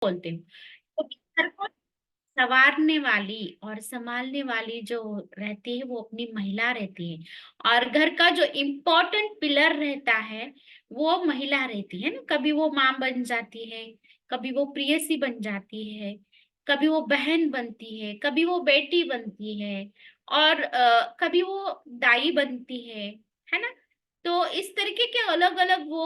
बोलते हैं। तो घर को संवारने वाली और संभालने वाली जो रहती है वो अपनी महिला रहती है। और घर का जो इम्पोर्टेंट पिलर रहता है वो महिला रहती है ना। कभी वो माँ बन जाती है, कभी वो प्रेयसी बन जाती है, कभी वो बहन बनती है, कभी वो बेटी बनती है, और कभी वो दाई बनती है ना। तो इस तरीके के अलग अलग वो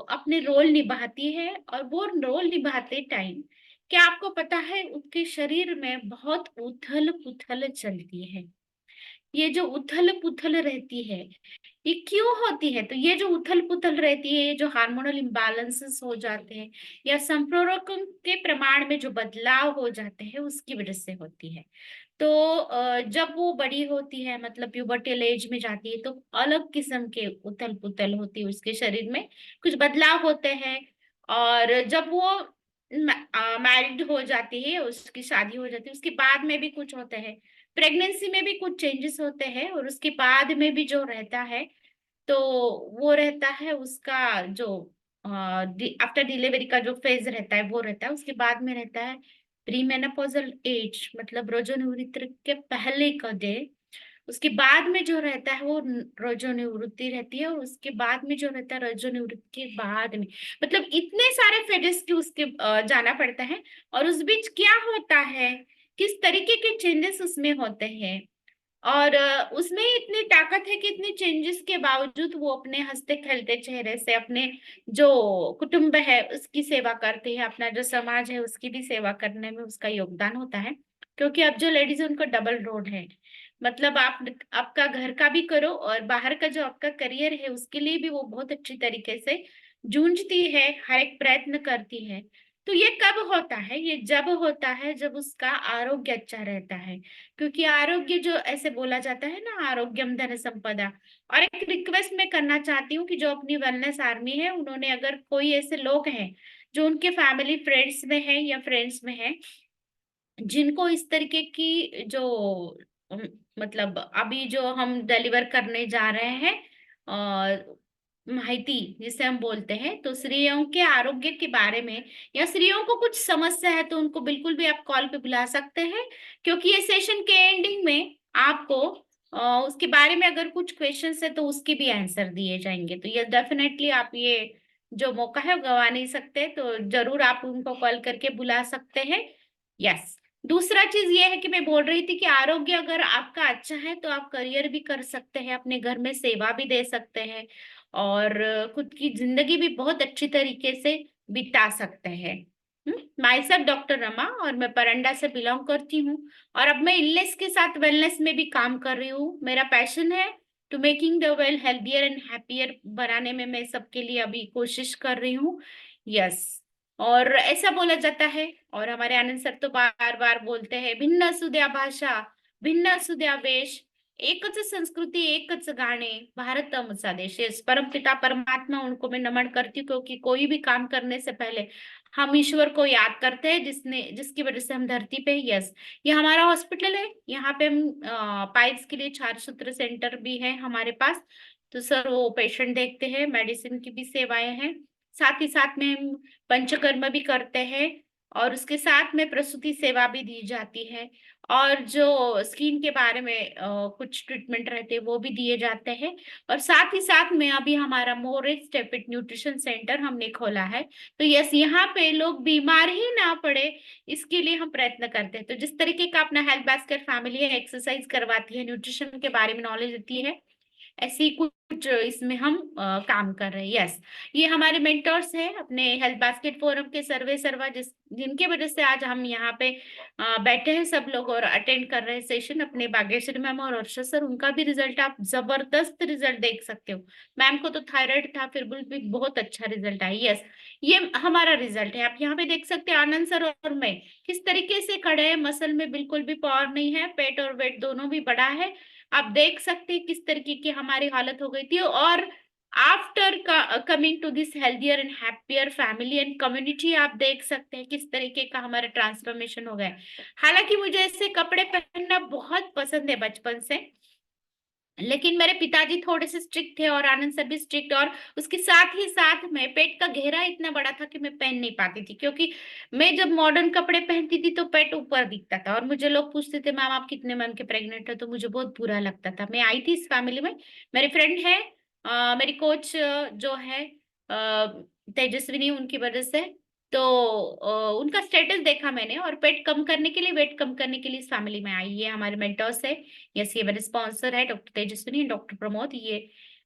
अपने रोल निभाती है। और वो रोल निभाते टाइम क्या आपको पता है उसके शरीर में बहुत उथल पुथल चलती है। ये जो उथल पुथल रहती है ये क्यों होती है? तो ये जो उथल पुथल रहती है, ये जो हार्मोनल इम्बैलेंसेस हो जाते हैं या संप्रेरकों के प्रमाण में जो बदलाव हो जाते हैं उसकी वजह से होती है। तो जब वो बड़ी होती है, मतलब प्यूबर्टियल एज में जाती है, तो अलग किस्म के उथल पुथल होती है उसके शरीर में, कुछ बदलाव होते हैं। और जब वो मैरिड हो जाती है, उसकी शादी हो जाती है, उसके बाद में भी कुछ होते हैं। प्रेगनेंसी में भी कुछ चेंजेस होते हैं, और उसके बाद में भी जो रहता है तो वो रहता है उसका जो आफ्टर डिलीवरी का जो फेज रहता है वो रहता है। उसके बाद में रहता है प्री मेनोपॉजल एज, मतलब रजोनिवृत्ति के पहले का डे। उसके बाद में जो रहता है वो रजोनिवृत्ति रहती है, और उसके बाद में जो रहता है रजोनिवृत्ति के बाद में, मतलब इतने सारे फेजेस की उसके जाना पड़ता है। और उस बीच क्या होता है, किस तरीके के चेंजेस उसमें होते हैं। और उसमें इतनी ताकत है कि इतने चेंजेस के बावजूद वो अपने हंसते खेलते चेहरे से अपने जो कुटुंब है उसकी सेवा करती है, अपना जो समाज है उसकी भी सेवा करने में उसका योगदान होता है। क्योंकि अब जो लेडीज है उनको डबल रोड है, मतलब आप आपका घर का भी करो और बाहर का जो आपका करियर है उसके लिए भी वो बहुत अच्छी तरीके से जूझती है, हर एक प्रयत्न करती है। तो ये कब होता है? ये जब होता है जब उसका आरोग्य अच्छा रहता है। क्योंकि आरोग्य जो ऐसे बोला जाता है ना, आरोग्यम धन संपदा। और एक रिक्वेस्ट मैं करना चाहती हूँ कि जो अपनी वेलनेस आर्मी है उन्होंने, अगर कोई ऐसे लोग हैं जो उनके फैमिली फ्रेंड्स में है या फ्रेंड्स में है जिनको इस तरीके की जो अम, मतलब अभी जो हम डिलीवर करने जा रहे हैं माहिती जिसे हम बोलते हैं, तो स्त्रियों के आरोग्य के बारे में या स्त्रियों को कुछ समस्या है तो उनको बिल्कुल भी आप कॉल पे बुला सकते हैं। क्योंकि ये सेशन के एंडिंग में आपको उसके बारे में अगर कुछ क्वेश्चंस है तो उसके भी आंसर दिए जाएंगे। तो ये डेफिनेटली आप ये जो मौका है वो गवा नहीं सकते, तो जरूर आप उनको कॉल करके बुला सकते हैं। यस। दूसरा चीज ये है कि मैं बोल रही थी कि आरोग्य अगर आपका अच्छा है तो आप करियर भी कर सकते हैं, अपने घर में सेवा भी दे सकते हैं, और खुद की जिंदगी भी बहुत अच्छी तरीके से बिता सकते हैं। माई सेल्फ डॉक्टर रमा, और मैं परंडा से बिलोंग करती हूँ। और अब मैं इलनेस के साथ वेलनेस में भी काम कर रही हूँ। मेरा पैशन है to making the well healthier and happier बनाने में, मैं सबके लिए अभी कोशिश कर रही हूँ। यस। और ऐसा बोला जाता है, और हमारे आनंद सर तो बार बार बोलते हैं, भिन्न असुद्या भाषा, भिन्न असुद्या वेश, एकच संस्कृती एकच गाणे, भारत अमचा देश। Yes, परमपिता परमात्मा उनको मैं नमन करती हूँ, क्योंकि कोई भी काम करने से पहले हम ईश्वर को याद करते हैं जिसने जिसकी वजह से हम धरती पे। यस। ये हमारा हॉस्पिटल है, यहाँ पे हम पाइल्स के लिए चार सूत्र सेंटर भी है हमारे पास। तो सर वो पेशेंट देखते हैं, मेडिसिन की भी सेवाएं हैं, साथ ही साथ में हम पंचकर्म भी करते हैं, और उसके साथ में प्रसूति सेवा भी दी जाती है। और जो स्किन के बारे में कुछ ट्रीटमेंट रहते हैं वो भी दिए जाते हैं। और साथ ही साथ में अभी हमारा मोरेज स्टेपिट न्यूट्रिशन सेंटर हमने खोला है। तो यस, यहाँ पे लोग बीमार ही ना पड़े इसके लिए हम प्रयत्न करते हैं। तो जिस तरीके का अपना हेल्थ बास्केट फैमिली है, एक्सरसाइज करवाती है, न्यूट्रिशन के बारे में नॉलेज देती है, ऐसे ही कुछ इसमें हम काम कर रहे हैं। यस। ये हमारे मेंटर्स हैं अपने हेल्थ बास्केट फोरम के, सर्वे सर्वा, जिनके वजह से आज हम यहाँ पे बैठे हैं सब लोग और अटेंड कर रहे हैं सेशन। अपने बागेश्वरी मैम और अर्षद सर, उनका भी रिजल्ट आप जबरदस्त रिजल्ट देख सकते हो। मैम को तो थायराइड था, फिर भी बहुत अच्छा रिजल्ट आया। यस। ये हमारा रिजल्ट है, आप यहाँ पे देख सकते हैं। आनंद सर और मैं किस तरीके से खड़े हैं, मसल में बिल्कुल भी पावर नहीं है, पेट और वेट दोनों भी बड़ा है। आप देख सकते हैं किस तरीके की हमारी हालत हो गई थी। और after coming to this healthier and happier family and community, आप देख सकते हैं किस तरीके का हमारा ट्रांसफॉर्मेशन हो गया है। हालांकि मुझे ऐसे कपड़े पहनना बहुत पसंद है बचपन से, लेकिन मेरे पिताजी थोड़े से स्ट्रिक्ट थे और आनंद सर भी स्ट्रिक्ट, और उसके साथ ही साथ में पेट का घेरा इतना बड़ा था कि मैं पहन नहीं पाती थी, क्योंकि मैं जब मॉडर्न कपड़े पहनती थी तो पेट ऊपर दिखता था, और मुझे लोग पूछते थे मैम आप कितने मंथ के प्रेग्नेंट हो, तो मुझे बहुत बुरा लगता था। मैं आई थी इस फैमिली में, मेरी फ्रेंड है, मेरी कोच जो है तेजस्विनी, उनकी वजह से, तो उनका स्टेटस देखा मैंने, और पेट कम करने के लिए, वेट कम करने के लिए इस फैमिली में आई है। हमारे मेंटर्स है, यस, ये मेरे स्पॉन्सर है डॉक्टर तेजस्विनी, डॉक्टर प्रमोद, ये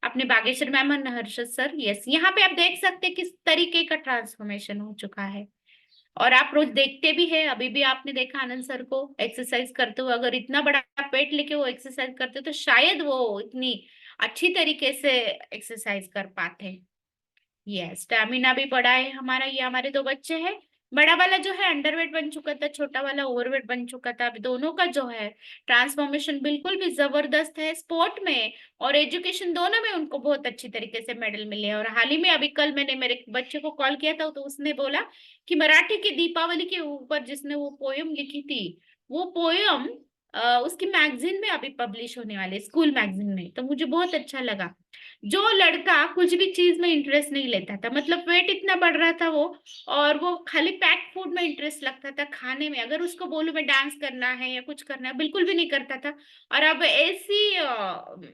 अपने बागेश्वर मैम और हर्षद सर। यस, यहाँ पे आप देख सकते हैं किस तरीके का ट्रांसफॉर्मेशन हो चुका है। और आप रोज देखते भी है, अभी भी आपने देखा आनंद सर को एक्सरसाइज करते हुए, अगर इतना बड़ा पेट लेके वो एक्सरसाइज करते तो शायद वो इतनी अच्छी तरीके से एक्सरसाइज कर पाते। ये स्टैमिना भी बढ़ा है हमारा। ये हमारे दो बच्चे हैं, बड़ा वाला जो है अंडरवेट बन चुका था, छोटा वाला ओवरवेट बन चुका था। अभी दोनों का जो है ट्रांसफॉर्मेशन बिल्कुल भी जबरदस्त है। स्पोर्ट में और एजुकेशन दोनों में उनको बहुत अच्छी तरीके से मेडल मिले हैं। और हाल ही में अभी कल मैंने मेरे बच्चे को कॉल किया था, तो उसने बोला कि मराठी की दीपावली के ऊपर जिसने वो पोयम लिखी थी, वो पोयम उसकी मैगजीन में अभी पब्लिश होने वाले, स्कूल मैगजीन में। तो मुझे बहुत अच्छा लगा। जो लड़का कुछ भी चीज में इंटरेस्ट नहीं लेता था, मतलब वेट इतना बढ़ रहा था वो, और वो खाली पैक फूड में इंटरेस्ट लगता था खाने में, अगर उसको बोलूं मैं डांस करना है या कुछ करना है, बिल्कुल भी नहीं करता था। और अब ऐसी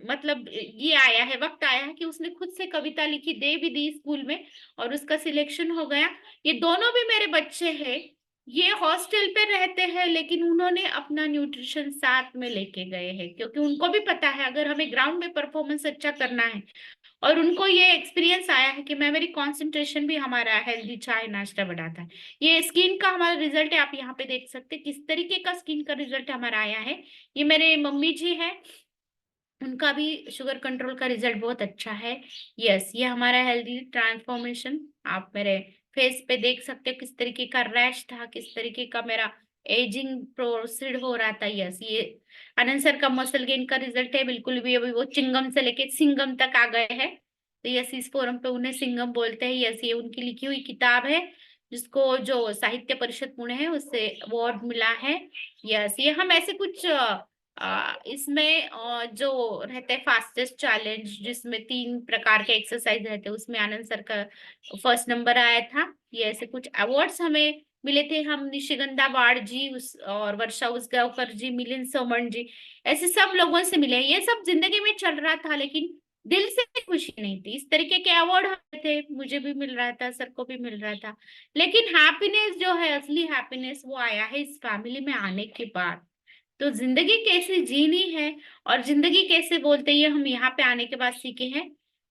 मतलब ये आया है, वक्त आया है कि उसने खुद से कविता लिखी, दे भी दी स्कूल में, और उसका सिलेक्शन हो गया। ये दोनों भी मेरे बच्चे हैं, ये हॉस्टल पे रहते हैं, लेकिन उन्होंने अपना न्यूट्रिशन साथ में लेके गए हैं, क्योंकि उनको भी पता है अगर हमें ग्राउंड में परफॉर्मेंस अच्छा करना है। और उनको ये एक्सपीरियंस आया है कि मेमोरी कंसंट्रेशन भी हमारा हेल्दी चाय नाश्ता बढ़ाता है। ये स्किन का हमारा रिजल्ट है, आप यहाँ पे देख सकते हैं किस तरीके का स्किन का रिजल्ट हमारा आया है। ये मेरे मम्मी जी है, उनका भी शुगर कंट्रोल का रिजल्ट बहुत अच्छा है। यस, ये हमारा हेल्दी ट्रांसफॉर्मेशन आप मेरे फेस पे देख सकते हो, किस तरीके का रैश था, किस तरीके का मेरा एजिंग प्रोसीड हो रहा था। यस, ये आनंद सर का मसल गेन का रिजल्ट है, बिल्कुल भी अभी वो चिंगम से लेके सिंगम तक आ गए हैं। तो यस, इस फोरम पे उन्हें सिंगम बोलते हैं। यस, ये उनकी लिखी हुई किताब है, जिसको जो साहित्य परिषद पुणे है उससे अवार्ड मिला है। यस, ये हम ऐसे कुछ इसमें जो रहते हैं फास्टेस्ट चैलेंज, जिसमें 3 प्रकार के एक्सरसाइज रहते हैं, उसमें आनंद सर का फर्स्ट नंबर आया था। ये ऐसे कुछ अवार्ड्स हमें मिले थे। हम निशिगंधा वाड़ जी उस और वर्षा उसगांवकर जी, मिलिंद सोमन जी, ऐसे सब लोगों से मिले। ये सब जिंदगी में चल रहा था, लेकिन दिल से खुशी नहीं थी। इस तरीके के अवार्ड होते थे, मुझे भी मिल रहा था, सर को भी मिल रहा था, लेकिन हैप्पीनेस जो है, असली हैप्पीनेस, वो आया है इस फैमिली में आने के बाद। तो जिंदगी कैसे जीनी है और जिंदगी कैसे बोलते हैं, ये हम यहाँ पे आने के बाद सीखे हैं।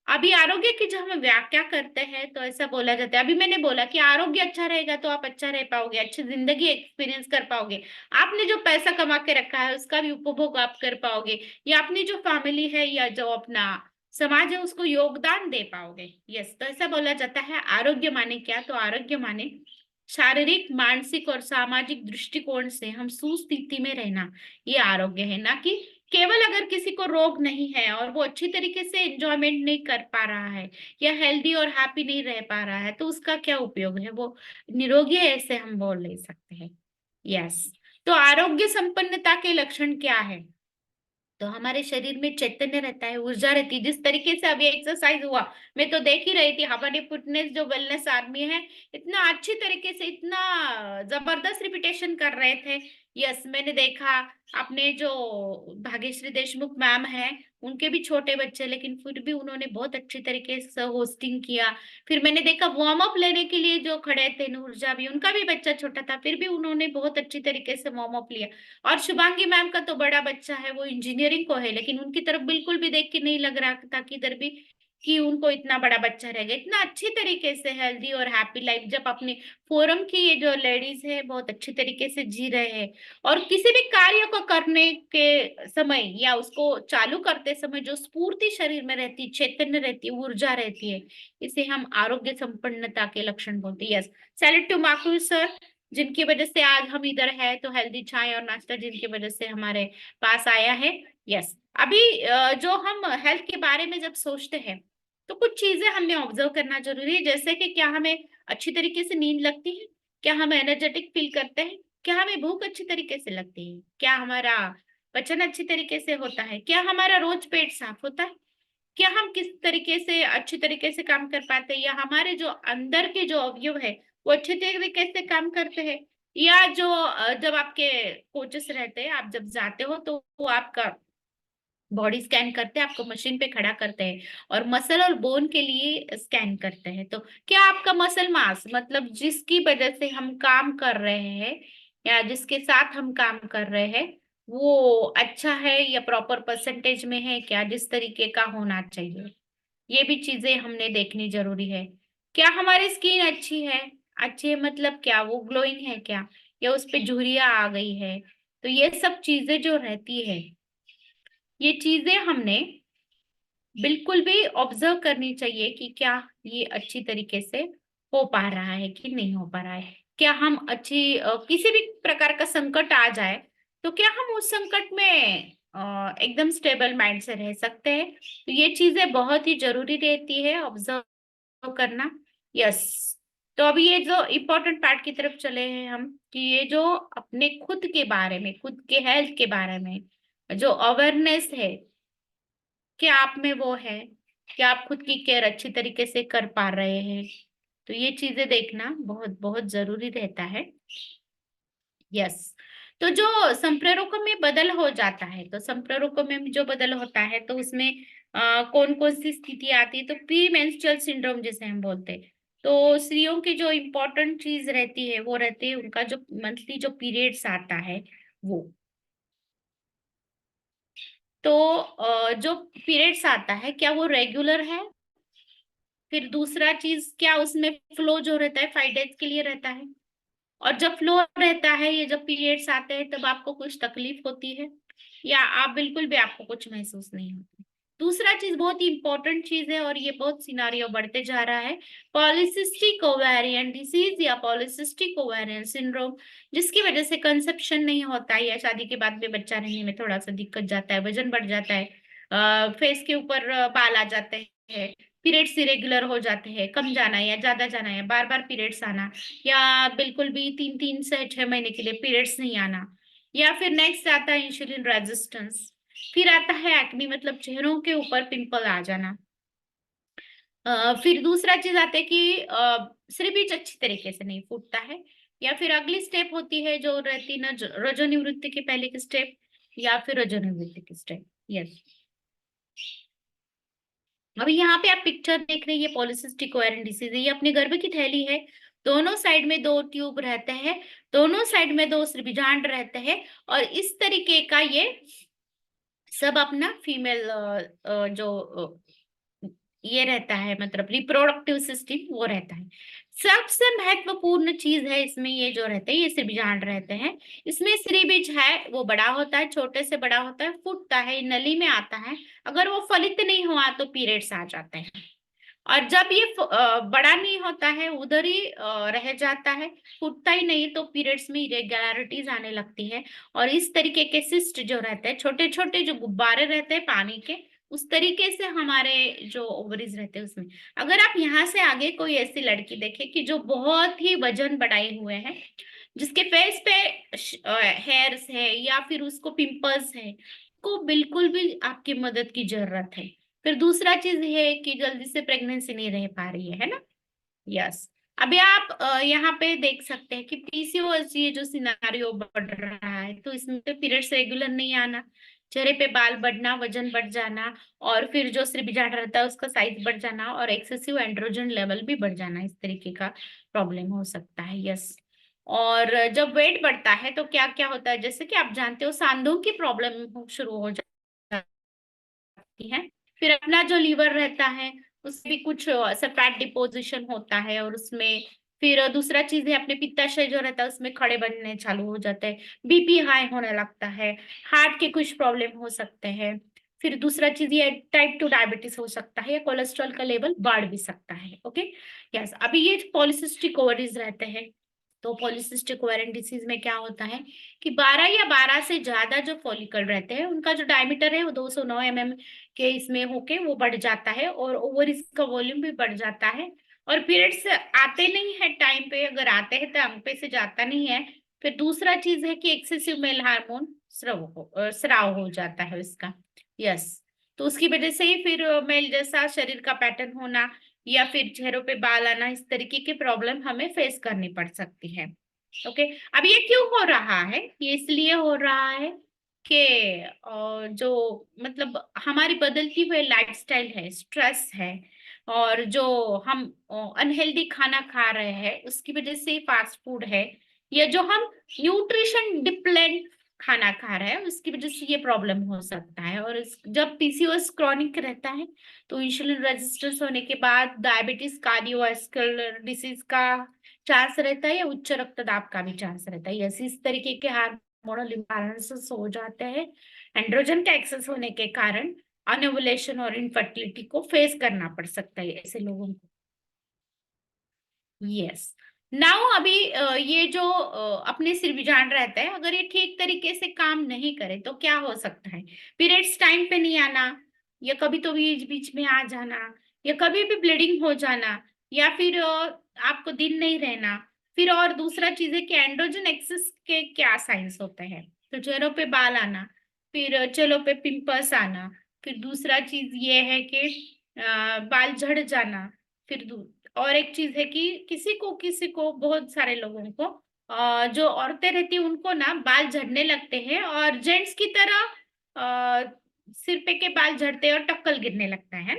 अभी आरोग्य की जब हम व्याख्या करते हैं तो ऐसा बोला जाता है, अभी मैंने बोला कि आरोग्य अच्छा रहेगा तो आप अच्छा रह पाओगे, अच्छी जिंदगी एक्सपीरियंस कर पाओगे, आपने जो पैसा कमा के रखा है उसका भी उपभोग आप कर पाओगे, या अपनी जो फैमिली है या जो अपना समाज है उसको योगदान दे पाओगे। यस, तो ऐसा बोला जाता है। आरोग्य माने क्या? तो आरोग्य माने शारीरिक, मानसिक और सामाजिक दृष्टिकोण से हम सुस्थिति में रहना, ये आरोग्य है। ना कि केवल अगर किसी को रोग नहीं है और वो अच्छी तरीके से एंजॉयमेंट नहीं कर पा रहा है या हेल्दी और हैप्पी नहीं रह पा रहा है, तो उसका क्या उपयोग है? वो निरोगी है, ऐसे हम बोल नहीं सकते हैं। यस, तो आरोग्य संपन्नता के लक्षण क्या है? तो हमारे शरीर में चैतन्य रहता है, ऊर्जा रहती है। जिस तरीके से अभी एक्सरसाइज हुआ, मैं तो देख ही रही थी, हमारी फिटनेस जो वेलनेस आर्मी है, इतना अच्छी तरीके से, इतना जबरदस्त रिपीटेशन कर रहे थे। यस, मैंने देखा अपने जो भाग्यश्री देशमुख मैम है, उनके भी छोटे बच्चे, लेकिन फिर भी उन्होंने बहुत अच्छी तरीके से होस्टिंग किया। फिर मैंने देखा वार्म अप लेने के लिए जो खड़े थे, नूरजा भी, उनका भी बच्चा छोटा था, फिर भी उन्होंने बहुत अच्छी तरीके से वार्म अप लिया। और शुभांगी मैम का तो बड़ा बच्चा है, वो इंजीनियरिंग को है, लेकिन उनकी तरफ बिल्कुल भी देख के नहीं लग रहा था कि इधर भी कि उनको इतना बड़ा बच्चा रहेगा। इतना अच्छी तरीके से हेल्दी और हैप्पी लाइफ जब अपने फोरम की ये जो लेडीज है बहुत अच्छी तरीके से जी रहे हैं। और किसी भी कार्य को करने के समय या उसको चालू करते समय जो स्फूर्ति शरीर में रहती, चैतन्य रहती है, ऊर्जा रहती है, इसे हम आरोग्य संपन्नता के लक्षण बोलते हैं। Yes, salute to Maku sir, जिनकी वजह से आज हम इधर है। तो हेल्दी चाय और नाश्ता जिनकी वजह से हमारे पास आया है। यस, अभी जो हम हेल्थ के बारे में जब सोचते हैं तो कुछ चीजें हमें ऑब्जर्व करना जरूरी है, जैसे कि क्या हमें अच्छी तरीके से नींद लगती है, क्या हम एनर्जेटिक फील करते हैं, क्या हमें भूख अच्छी तरीके से लगती है, क्या हमारा पाचन अच्छी तरीके से होता है? क्या हमारा रोज पेट साफ होता है? क्या हम किस तरीके से अच्छी तरीके से काम कर पाते हैं, या हमारे जो अंदर के जो अवयव है वो अच्छे तरीके से काम करते हैं? या जो जब आपके कोचेस रहते हैं, आप जब जाते हो तो वो आपका बॉडी स्कैन करते हैं, आपको मशीन पे खड़ा करते हैं और मसल और बोन के लिए स्कैन करते हैं, तो क्या आपका मसल मास, मतलब जिसकी वजह से हम काम कर रहे हैं या जिसके साथ हम काम कर रहे हैं, वो अच्छा है या प्रॉपर परसेंटेज में है क्या, जिस तरीके का होना चाहिए? ये भी चीजें हमने देखनी जरूरी है। क्या हमारी स्किन अच्छी है? अच्छी है मतलब क्या, वो ग्लोइंग है क्या, या उस पे झुर्रियां आ गई है? तो ये सब चीजें जो रहती है, ये चीजें हमने बिल्कुल भी ऑब्जर्व करनी चाहिए कि क्या ये अच्छी तरीके से हो पा रहा है कि नहीं हो पा रहा है। क्या हम किसी भी प्रकार का संकट आ जाए तो क्या हम उस संकट में एकदम स्टेबल माइंड से रह सकते हैं? तो ये चीजें बहुत ही जरूरी रहती है ऑब्जर्व करना। यस। तो अभी ये जो इम्पोर्टेंट पार्ट की तरफ चले हैं हम, कि ये जो अपने खुद के बारे में, खुद के हेल्थ के बारे में जो अवेयरनेस है, क्या आप में वो है? क्या आप खुद की केयर अच्छी तरीके से कर पा रहे हैं? तो ये चीजें देखना बहुत बहुत जरूरी रहता है। यस। तो जो संप्रेरकों में बदल हो जाता है, तो संप्रेरकों में जो बदल होता है तो उसमें कौन कौन सी स्थिति आती है, तो प्री मेंस्ट्रुअल सिंड्रोम जिसे हम बोलते हैं, तो स्त्रियों की जो इम्पोर्टेंट चीज रहती है वो रहती है उनका जो मंथली जो पीरियड्स आता है वो। तो जो पीरियड्स आता है क्या वो रेगुलर है? फिर दूसरा चीज, क्या उसमें फ्लो जो रहता है 5 डेज के लिए रहता है? और जब फ्लो रहता है, ये जब पीरियड्स आते हैं, तब आपको कुछ तकलीफ होती है या आप बिल्कुल भी आपको कुछ महसूस नहीं होता? दूसरा चीज बहुत ही इंपॉर्टेंट चीज है, और ये बहुत सिनारियो बढ़ते जा रहा है, पॉलिसिस्टिक ओवेरियन डिसीज या पॉलिसिस्टिक ओवेरियन सिंड्रोम, जिसकी वजह से कंसेप्शन नहीं होता है या शादी के बाद में बच्चा रहने में थोड़ा सा दिक्कत जाता है, वजन बढ़ जाता है, फेस के ऊपर बाल आ जाते हैं, पीरियड्स इरेगुलर हो जाते हैं, कम जाना या ज्यादा जाना या बार बार पीरियड्स आना, या बिल्कुल भी 3 3 से 6 महीने के लिए पीरियड्स नहीं आना, या फिर नेक्स्ट आता है इंसुलिन रेजिस्टेंस, फिर आता है एक्ने, मतलब चेहरों के ऊपर पिंपल आ जाना। फिर दूसरा चीज आता है कि श्रीबीज अच्छी तरीके से नहीं फूटता है, या फिर अगली स्टेप होती है जो रहती ना, रजोनिवृत्ति के पहले की स्टेप या फिर रजोनिवृत्ति की स्टेप। यस। अभी यहाँ पे आप पिक्चर देख रहे हैं, ये पॉलिसिस्टिक ओवेरियन डिसीज है, ये अपने गर्भ की थैली है, दोनों साइड में 2 ट्यूब रहते हैं, दोनों साइड में 2 श्रीबीजांड रहते हैं, और इस तरीके का ये सब अपना फीमेल जो ये रहता है, मतलब रिप्रोडक्टिव सिस्टम वो रहता है। सबसे महत्वपूर्ण चीज है इसमें, ये जो रहते हैं ये श्रीबीजांड रहते हैं, इसमें श्रीबीज है वो बड़ा होता है, छोटे से बड़ा होता है, फूटता है, नली में आता है, अगर वो फलित नहीं हुआ तो पीरियड्स आ जाते हैं, और जब ये बड़ा नहीं होता है, उधर ही रह जाता है, फूटता ही नहीं, तो पीरियड्स में इरेगुलरिटीज आने लगती है, और इस तरीके के सिस्ट जो रहते हैं, छोटे छोटे जो गुब्बारे रहते हैं पानी के, उस तरीके से हमारे जो ओवरीज रहते हैं उसमें, अगर आप यहाँ से आगे कोई ऐसी लड़की देखे कि जो बहुत ही वजन बढ़ाए हुए हैं, जिसके फेस पे हेयर्स है या फिर उसको पिंपल्स है, को बिल्कुल भी आपकी मदद की जरूरत है। फिर दूसरा चीज है कि जल्दी से प्रेगनेंसी नहीं रह पा रही है ना? यस। अभी आप यहाँ पे देख सकते हैं कि पीसीओएस, ये जो सिनारियो बढ़ रहा है, तो इसमें तो पीरियड्स रेगुलर नहीं आना, चेहरे पे बाल बढ़ना, वजन बढ़ जाना, और फिर जो श्रीबीजांड रहता है उसका साइज बढ़ जाना, और एक्सेसिव एंड्रोजन लेवल भी बढ़ जाना, इस तरीके का प्रॉब्लम हो सकता है। यस। और जब वेट बढ़ता है तो क्या क्या होता है, जैसे कि आप जानते हो सांधों की प्रॉब्लम शुरू हो जाती है, फिर अपना जो लीवर रहता है उसमें भी कुछ ऐसा फैट डिपोजिशन होता है, और उसमें फिर दूसरा चीज है अपने पित्ताशय जो रहता है उसमें खड़े बनने चालू हो जाते हैं, बीपी हाई होने लगता है, हार्ट के कुछ प्रॉब्लम हो सकते हैं, फिर दूसरा चीज ये टाइप 2 डायबिटीज हो सकता है, या कोलेस्ट्रॉल का लेवल बढ़ भी सकता है। ओके। यस। अभी ये पॉलिसिस्टिक ओवरीज रहते हैं, तो पॉलिसिस्टिक ओवेरियन डिसीज में क्या होता है कि 12 या 12 से ज्यादा जो फॉलिकल रहते हैं उनका जो डायमीटर है वो 209 mm के इसमें होके वो बढ़ जाता है, और ओवरीज का वॉल्यूम भी बढ़ जाता है, और पीरियड्स आते नहीं है टाइम पे, अगर आते हैं तो अंग पे से जाता नहीं है, फिर दूसरा चीज है कि एक्सेसिव मेल हार्मोन स्राव हो जाता है उसका। यस, तो उसकी वजह से ही फिर मेल जैसा शरीर का पैटर्न होना या फिर चेहरों पे बाल आना, इस तरीके की प्रॉब्लम हमें फेस करनी पड़ सकती है। ओके, अब ये क्यों हो रहा है? ये इसलिए हो रहा है कि जो मतलब हमारी बदलती हुई लाइफस्टाइल है, स्ट्रेस है, और जो हम अनहेल्दी खाना खा रहे हैं उसकी वजह से फास्ट फूड है, या जो हम न्यूट्रिशन डिप्लेंट खाना खा रहे हैं उसकी वजह से ये प्रॉब्लम हो सकता है। और जब पीसीओएस क्रॉनिक रहता है तो इंसुलिन रेजिस्टेंस होने के बाद डायबिटीज, कार्डियोवास्कुलर डिसीज का चांस रहता है, या उच्च रक्तदाब का भी चांस रहता है। यस, इस तरीके के हार्मोनल इम्बैलेंसेस हो जाते हैं एंड्रोजन का एक्सेस होने के कारण। अनोवुलेशन और इनफर्टिलिटी को फेस करना पड़ सकता है ऐसे लोगों को। यस, नाउ अभी ये जो अपने सिर बीजान रहता है, अगर ये ठीक तरीके से काम नहीं करे तो क्या हो सकता है? पीरियड्स टाइम पे नहीं आना, या कभी तो बीच बीच में आ जाना, या कभी भी ब्लीडिंग हो जाना, या फिर आपको दिन नहीं रहना। फिर और दूसरा चीज है कि एंड्रोजन एक्सेस के क्या साइंस होते हैं? तो चेहरों पे बाल आना, फिर चेहरों पे पिंपल्स आना, फिर दूसरा चीज ये है कि बाल झड़ जाना। फिर और एक चीज है कि किसी को बहुत सारे लोगों को जो औरतें रहती हैं उनको ना बाल झड़ने लगते हैं, और जेंट्स की तरह सिर पे के बाल झड़ते हैं और टक्कल गिरने लगता है।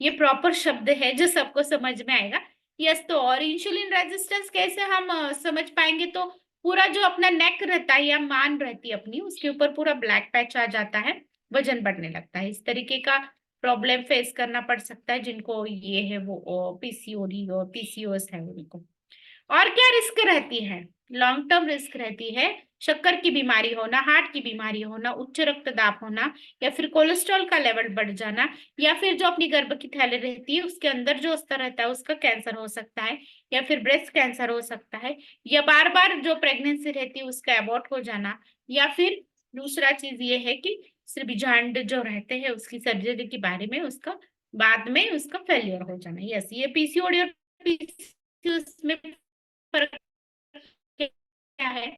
ये प्रॉपर शब्द है जो सबको समझ में आएगा। यस, तो और इंसुलिन रेजिस्टेंस कैसे हम समझ पाएंगे? तो पूरा जो अपना नेक रहता है या मान रहती है अपनी, उसके ऊपर पूरा ब्लैक पैच आ जाता है, वजन बढ़ने लगता है। इस तरीके का प्रॉब्लम फेस करना पड़ सकता है जिनको ये है वो पीसीओडी और पीसीओएस है उनको। और क्या रिस्क रहती है? लॉन्ग टर्म रिस्क रहती है शक्कर की बीमारी होना, हार्ट की बीमारी होना, उच्च रक्तदाब होना, या फिर कोलेस्ट्रॉल का लेवल बढ़ जाना, या फिर जो अपनी गर्भ की थैली रहती है उसके अंदर जो स्तर रहता है उसका कैंसर हो सकता है, या फिर ब्रेस्ट कैंसर हो सकता है, या बार बार जो प्रेगनेंसी रहती है उसका अबॉर्ट हो जाना, या फिर दूसरा चीज ये है कि सिरबिजांड जो रहते हैं उसकी सर्जरी के बारे में उसका बाद में उसका फेलियर हो जाना। यस, ये पीसीओडी और पीसीओएस में फर्क क्या है?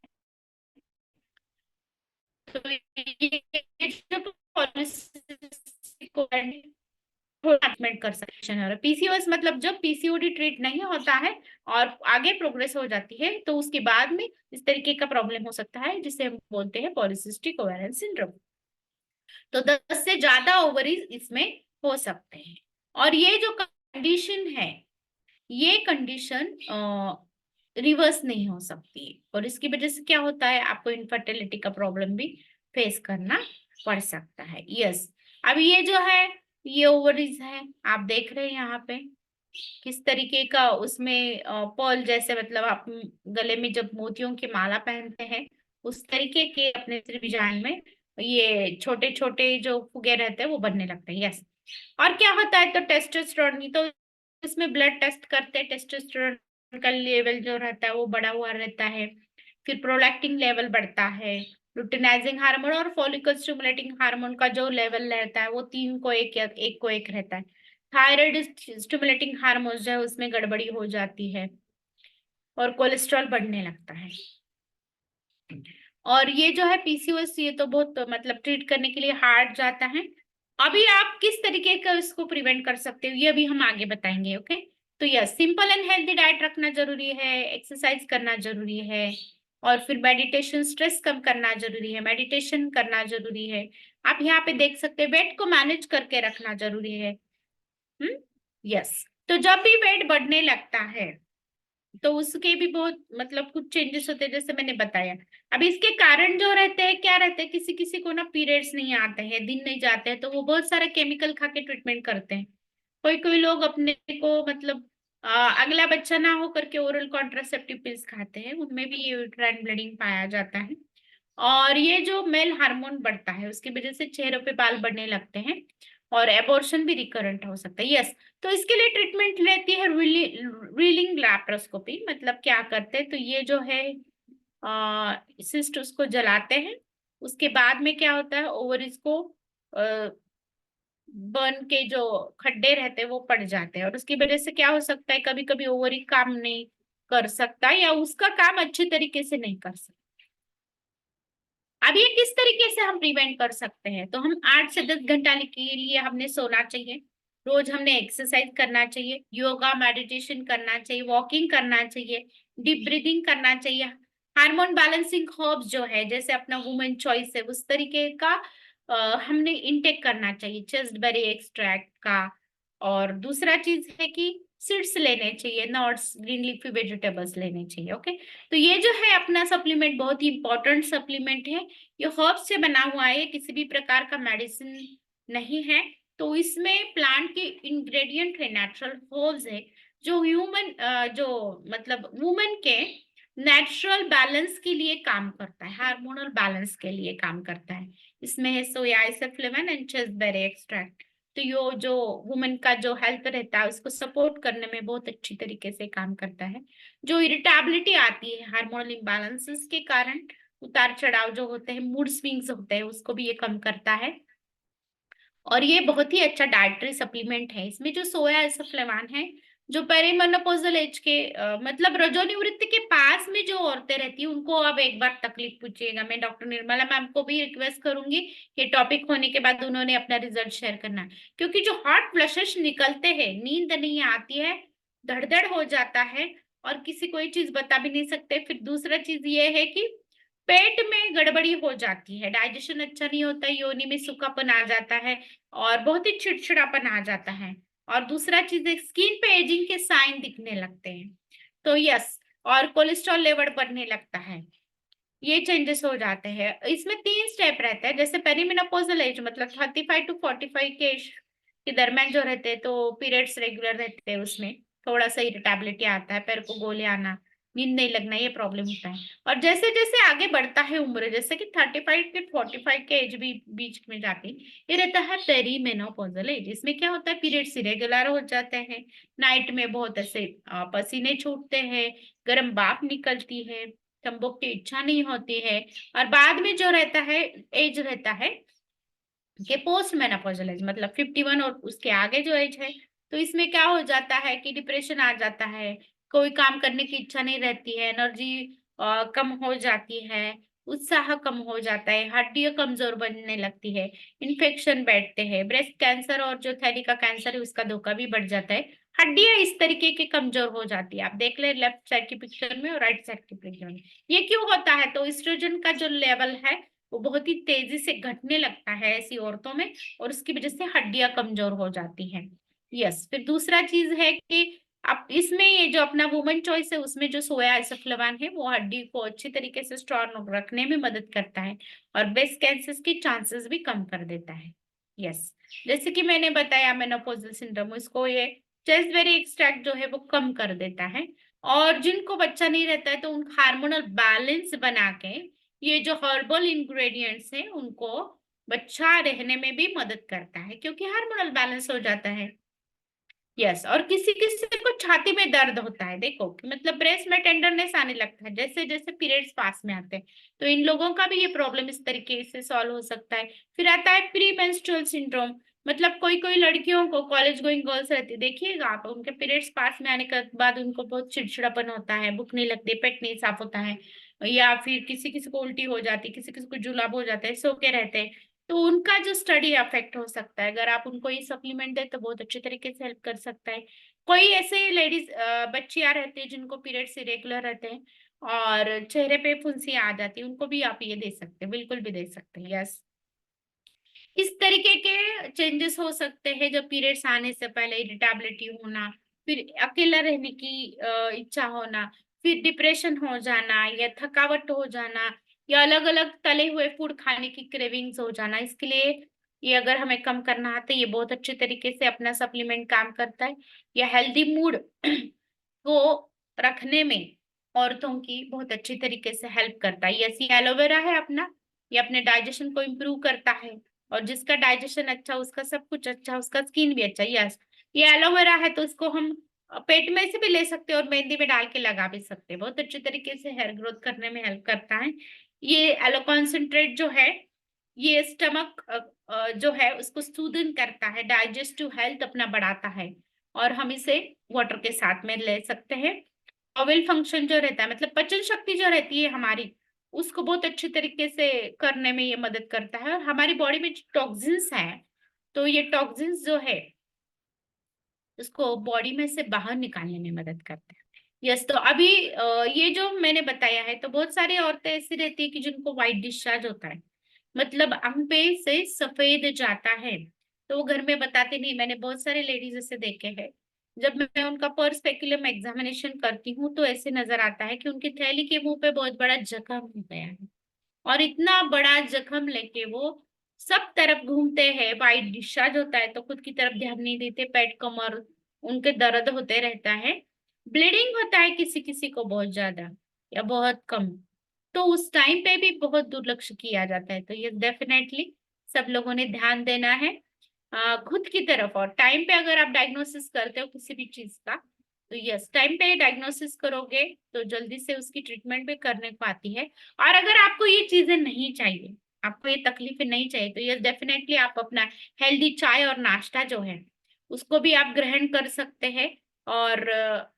तो ये जो पॉलिसी को ट्रीटमेंट कर सकते हैं। पीसीओएस मतलब जब पीसीओडी ट्रीट नहीं होता है और आगे प्रोग्रेस हो जाती है तो उसके बाद में इस तरीके का प्रॉब्लम हो सकता है जिसे हम बोलते हैं पॉलिसिस्टिक ओवेरियन सिंड्रोम। तो 10 से ज्यादा ओवरीज इसमें हो सकते हैं। और ये जो कंडीशन है, ये कंडीशन रिवर्स नहीं हो सकती है, और इसकी वजह से क्या होता है, आपको इनफर्टिलिटी का प्रॉब्लम भी फेस करना पड़ सकता है। यस, अब ये जो है ये ओवरीज है, आप देख रहे हैं यहाँ पे किस तरीके का उसमें पर्ल जैसे, मतलब आप गले में जब मोतियों की माला पहनते हैं उस तरीके के अपने त्रिभुजान में ये छोटे छोटे जो फुगे रहते हैं वो बनने लगते हैं। यस, और क्या होता है, तो टेस्टोस्टेरोन, तो इसमें ब्लड टेस्ट करते हैं, टेस्टोस्टेरोन का लेवल जो रहता है वो बढ़ा हुआ रहता है। फिर प्रोलैक्टिन लेवल बढ़ता है, लुटिनाइजिंग हार्मोन और फॉलिकल स्टिमुलेटिंग हार्मोन का जो लेवल रहता है वो तीन को एक या एक को एक रहता है। थायराइड स्टिमुलेटिंग हार्मोन जो है उसमें गड़बड़ी हो जाती है और कोलेस्ट्रॉल बढ़ने लगता है। और ये जो है पीसीओएस, ये तो बहुत मतलब ट्रीट करने के लिए हार्ड जाता है। अभी आप किस तरीके का इसको प्रिवेंट कर सकते हो ये भी हम आगे बताएंगे। ओके, तो yes, simple and healthy diet रखना जरूरी है, एक्सरसाइज करना जरूरी है, और फिर मेडिटेशन, स्ट्रेस कम करना जरूरी है, मेडिटेशन करना जरूरी है। आप यहाँ पे देख सकते हैं वेट को मैनेज करके रखना जरूरी है। यस, तो जब भी वेट बढ़ने लगता है तो उसके भी बहुत मतलब कुछ चेंजेस होते हैं जैसे मैंने बताया। अब इसके कारण जो रहते हैं क्या रहते हैं, किसी किसी को ना पीरियड्स नहीं आते हैं, दिन नहीं जाते हैं, तो वो बहुत सारा केमिकल खा के ट्रीटमेंट करते हैं। कोई कोई लोग अपने को मतलब अगला बच्चा ना हो करके ओरल कॉन्ट्रासेप्टिव पिल्स खाते हैं, उनमें भी ये यूट्राइन ब्लीडिंग पाया जाता है। और ये जो मेल हार्मोन बढ़ता है उसकी वजह से चेहरों पे बाल बढ़ने लगते हैं, और एबॉर्शन भी रिकरेंट हो सकता है। यस, तो इसके लिए ट्रीटमेंट लेती है रीलिंग लैप्रोस्कोपी। मतलब क्या करते हैं, तो ये जो है सिस्ट उसको जलाते हैं, उसके बाद में क्या होता है, ओवरीज को बर्न के जो खड्डे रहते हैं वो पड़ जाते हैं, और उसकी वजह से क्या हो सकता है, कभी कभी ओवरी काम नहीं कर सकता या उसका काम अच्छे तरीके से नहीं कर सकता। अब ये किस तरीके से हम प्रिवेंट कर सकते हैं, तो हम 8 से 10 घंटा के लिए हमने सोना चाहिए, रोज हमने एक्सरसाइज करना चाहिए, योगा मेडिटेशन करना चाहिए, वॉकिंग करना चाहिए, डीप ब्रीदिंग करना चाहिए, हार्मोन बैलेंसिंग हर्ब्स जो है जैसे अपना वुमेन चॉइस है उस तरीके का हमने इंटेक करना चाहिए, चेस्टबेरी एक्सट्रैक्ट का। और दूसरा चीज है कि सीड्स लेने चाहिए, नट्स, ग्रीन लीफी वेजिटेबल्स लेने चाहिए। ओके, तो ये जो है अपना सप्लीमेंट बहुत ही इंपॉर्टेंट सप्लीमेंट है, ये हर्ब्स से बना हुआ है, किसी भी प्रकार का मेडिसिन नहीं है। तो इसमें प्लांट के इंग्रेडिएंट है, नेचुरल हर्ब्स है, जो ह्यूमन जो मतलब वुमेन के नेचुरल बैलेंस के लिए काम करता है, हार्मोनल बैलेंस के लिए काम करता है। इसमें है सोया आइसोफ्लेविन एंड चेस्टबेरी एक्सट्रैक्ट। तो यो जो वुमेन का जो हेल्थ रहता है उसको सपोर्ट करने में बहुत अच्छी तरीके से काम करता है। जो इरिटेबिलिटी आती है हार्मोनल इम्बैलेंसेस के कारण, उतार चढ़ाव जो होते हैं, मूड स्विंग्स होते हैं, उसको भी ये कम करता है। और ये बहुत ही अच्छा डाइटरी सप्लीमेंट है। इसमें जो सोया एसोफ्लेवान है, जो पेरीमेनोपॉजल एज के मतलब रजोनिवृत्ति के पास में जो औरतें रहती है उनको अब एक बार तकलीफ पूछिएगा, मैं डॉक्टर निर्मला मैम को भी रिक्वेस्ट करूंगी कि टॉपिक होने के बाद उन्होंने अपना रिजल्ट शेयर करना है। क्योंकि जो हॉट फ्लशेस निकलते हैं, नींद नहीं आती है, धड़धड़ हो जाता है, और किसी कोई चीज बता भी नहीं सकते। फिर दूसरा चीज ये है कि पेट में गड़बड़ी हो जाती है, डाइजेशन अच्छा नहीं होता है, योनि में सूखापन आ जाता है, और बहुत ही चिड़चिड़ापन आ जाता है। और दूसरा चीज है स्किन पे एजिंग के साइन दिखने लगते हैं। तो यस, और कोलेस्ट्रॉल लेवल बढ़ने लगता है, ये चेंजेस हो जाते हैं। इसमें 3 स्टेप रहते हैं, जैसे पेरीमेनोपॉजल एज मतलब 35 to 45 के age के दरमियान जो रहते हैं, तो पीरियड्स रेगुलर रहते हैं, उसमें थोड़ा सा इरिटेबिलिटी आता है, पैर को गोले आना, नींद नहीं लगना, ये प्रॉब्लम होता है। और जैसे जैसे आगे बढ़ता है उम्र, जैसे कि 35 के 45 के एज भी बीच में जाके ये रहता है पेरीमेनोपॉजल एज। इसमें क्या होता है, पीरियड्स इरेगुलर हो जाते हैं, नाइट में बहुत ऐसे पसीने छूटते हैं, गर्म भाप निकलती है, तंबाकू की इच्छा नहीं होती है। और बाद में जो रहता है एज रहता है कि पोस्ट मेनोपॉजल एज मतलब 51 और उसके आगे जो एज है, तो इसमें क्या हो जाता है कि डिप्रेशन आ जाता है, कोई काम करने की इच्छा नहीं रहती है, एनर्जी कम हो जाती है, उत्साह कम हो जाता है, हड्डियां कमजोर बनने लगती है, इन्फेक्शन बैठते हैं, ब्रेस्ट कैंसर और जो थैली का कैंसर है उसका धोखा भी बढ़ जाता है, हड्डियां इस तरीके की कमजोर हो जाती है। आप देख ले लेफ्ट साइड की पिक्चर में और राइट साइड की पिक्चर में, ये क्यों होता है, तो एस्ट्रोजन का जो लेवल है वो बहुत ही तेजी से घटने लगता है ऐसी औरतों में, और उसकी वजह से हड्डियां कमजोर हो जाती हैं। यस, फिर दूसरा चीज है कि अब इसमें ये जो अपना वुमेन चॉइस है उसमें जो सोया एसोफ्लेवान है वो हड्डी को अच्छी तरीके से स्ट्रॉन्ग रखने में मदद करता है, और ब्रेस्ट कैंसर के चांसेस भी कम कर देता है। यस, जैसे कि मैंने बताया मेनोपॉजल सिंड्रोम, इसको ये चेस्टबेरी एक्सट्रैक्ट जो है वो कम कर देता है। और जिनको बच्चा नहीं रहता है तो उन हार्मोनल बैलेंस बना के ये जो हर्बल इंग्रेडिएंट्स हैं उनको बच्चा रहने में भी मदद करता है, क्योंकि हार्मोनल बैलेंस हो जाता है। यस, और किसी किसी को छाती में दर्द होता है, देखो कि मतलब ब्रेस्ट में टेंडरनेस आने लगता है जैसे जैसे पीरियड्स पास में आते हैं, तो इन लोगों का भी ये प्रॉब्लम इस तरीके से सॉल्व हो सकता है। फिर आता है प्री मेंस्ट्रुअल सिंड्रोम, मतलब कोई कोई लड़कियों को, कॉलेज गोइंग गर्ल्स रहती है, देखिएगा आप, उनके पीरियड्स पास में आने के बाद उनको बहुत चिड़चिड़ापन होता है, भूख नहीं लगती, पेट नहीं साफ होता है, या फिर किसी किसी को उल्टी हो जाती है, किसी किसी को जुलाब हो जाता है, सो के रहते हैं। तो उनका जो स्टडी अफेक्ट हो सकता है, अगर आप उनको ये सप्लीमेंट दे तो बहुत अच्छे तरीके से हेल्प कर सकता है। कोई ऐसे लेडीज बच्चियां रहती है जिनको पीरियड्स इरेगुलर रहते हैं और चेहरे पे फुंसियां आ जाती है, उनको भी आप ये दे सकते हैं, बिल्कुल भी दे सकते हैं। यस, इस तरीके के चेंजेस हो सकते हैं, जब पीरियड्स आने से पहले इरिटेबिलिटी होना, फिर अकेला रहने की इच्छा होना, फिर डिप्रेशन हो जाना या थकावट हो जाना, या अलग अलग तले हुए फूड खाने की क्रेविंग्स हो जाना। इसके लिए ये अगर हमें कम करना है तो ये बहुत अच्छे तरीके से अपना सप्लीमेंट काम करता है। या हेल्दी मूड को रखने में औरतों की बहुत अच्छी तरीके से हेल्प करता है। ये एलोवेरा है अपना, ये अपने डाइजेशन को इम्प्रूव करता है, और जिसका डाइजेशन अच्छा उसका सब कुछ अच्छा, उसका स्किन भी अच्छा। यस, ये एलोवेरा है तो इसको हम पेट में से भी ले सकते हैं और मेहंदी में डाल के लगा भी सकते हैं, बहुत अच्छे तरीके से हेयर ग्रोथ करने में हेल्प करता है। ये एलो कॉन्सेंट्रेट जो है ये स्टमक जो है उसको सूदन करता है, डाइजेस्टिव हेल्थ अपना बढ़ाता है, और हम इसे वाटर के साथ में ले सकते हैं। बॉवेल फंक्शन जो रहता है, मतलब पचन शक्ति जो रहती है हमारी, उसको बहुत अच्छे तरीके से करने में ये मदद करता है। और हमारी बॉडी में जो टॉक्सिन्स है, तो ये टॉक्सिन्स जो है उसको बॉडी में से बाहर निकालने में मदद करता है। यस, तो अभी ये जो मैंने बताया है, तो बहुत सारी औरतें ऐसी रहती है कि जिनको व्हाइट डिस्चार्ज होता है, मतलब अंग पे से सफेद जाता है, तो वो घर में बताते नहीं। मैंने बहुत सारे लेडीज ऐसे देखे हैं, जब मैं उनका पर स्पेकुलम एग्जामिनेशन करती हूँ तो ऐसे नजर आता है कि उनकी थैली के मुंह पे बहुत बड़ा जख्म हो गया है, और इतना बड़ा जख्म लेके वो सब तरफ घूमते हैं। वाइट डिस्चार्ज होता है तो खुद की तरफ ध्यान नहीं देते, पेट कमर उनके दर्द होते रहता है, ब्लीडिंग होता है किसी किसी को बहुत ज्यादा या बहुत कम, तो उस टाइम पे भी बहुत दुर्लक्ष्य किया जाता है। तो ये डेफिनेटली सब लोगों ने ध्यान देना है खुद की तरफ। और टाइम पे अगर आप डायग्नोसिस करते हो किसी भी चीज का, तो यस, टाइम पे डायग्नोसिस करोगे तो जल्दी से उसकी ट्रीटमेंट भी करने को आती है। और अगर आपको ये चीजें नहीं चाहिए, आपको ये तकलीफें नहीं चाहिए, तो यस डेफिनेटली आप अपना हेल्दी चाय और नाश्ता जो है उसको भी आप ग्रहण कर सकते हैं, और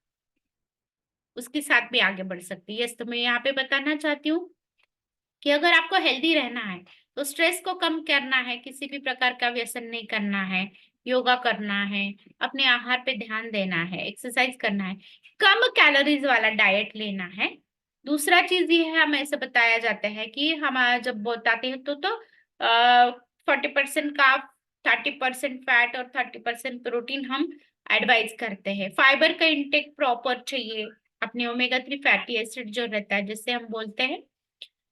उसके साथ भी आगे बढ़ सकते हैं। यस, तो मैं यहाँ पे बताना चाहती हूँ कि अगर आपको हेल्दी रहना है तो स्ट्रेस को कम करना है, किसी भी प्रकार का व्यसन नहीं करना है, योगा करना है, अपने आहार पे ध्यान देना है, एक्सरसाइज करना है, कम कैलोरीज वाला डाइट लेना है। दूसरा चीज ये है, हमें ऐसे बताया जाता है कि हम जब बताते हैं तो 40% कार्ब, 30% फैट और 30% प्रोटीन हम एडवाइज करते हैं। फाइबर का इंटेक प्रॉपर चाहिए, अपने ओमेगा 3 फैटी एसिड जो रहता है जिससे हम बोलते हैं